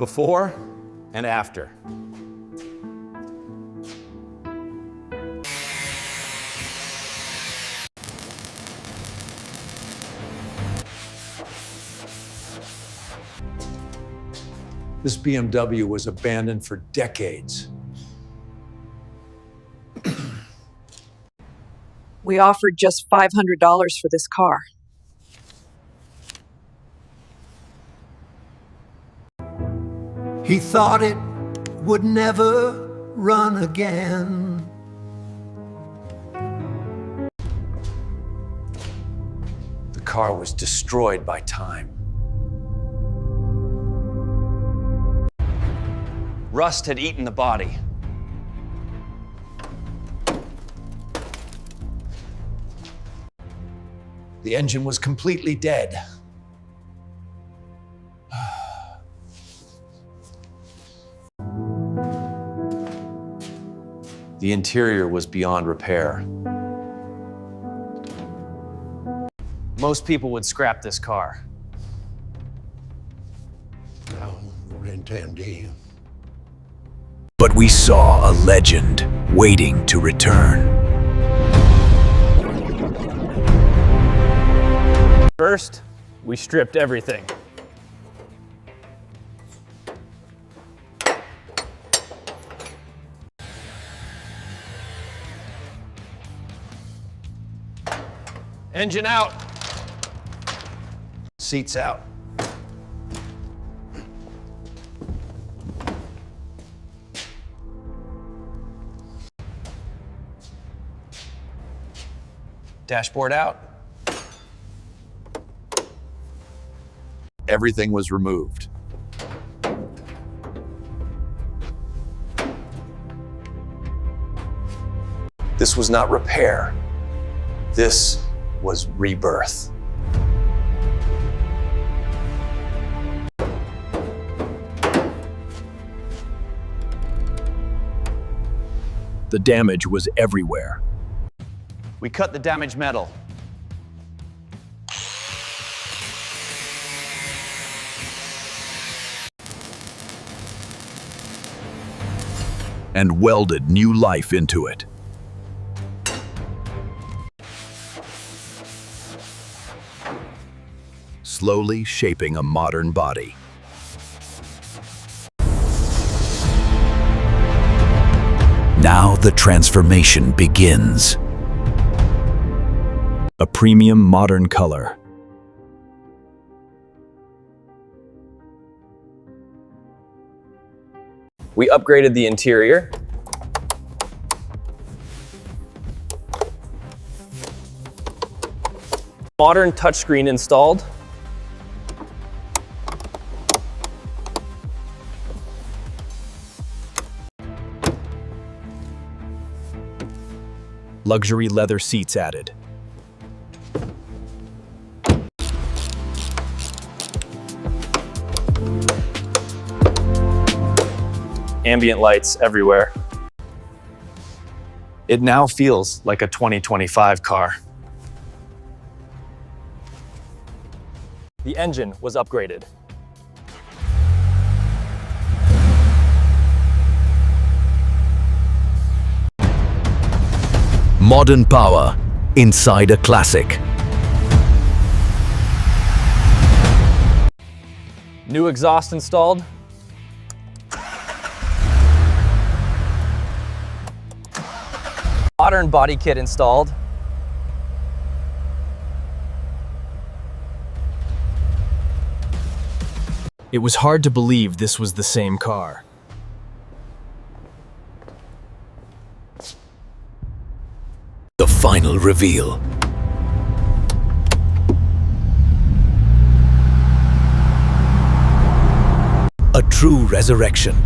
Before and after. This BMW was abandoned for decades. We offered just $500 for this car. He thought it would never run again. The car was destroyed by time. Rust had eaten the body. The engine was completely dead. The interior was beyond repair. Most people would scrap this car. But we saw a legend waiting to return. First, we stripped everything. Engine out. Seats out. Dashboard out. Everything was removed. This was not repair. This was rebirth. The damage was everywhere. We cut the damaged metal. And welded new life into it. Slowly shaping a modern body. Now the transformation begins. A premium modern color. We upgraded the interior. Modern touchscreen installed. Luxury leather seats added. Ambient lights everywhere. It now feels like a 2025 car. The engine was upgraded. Modern power inside a classic. New exhaust installed. Modern body kit installed. It was hard to believe this was the same car. The final reveal. A true resurrection.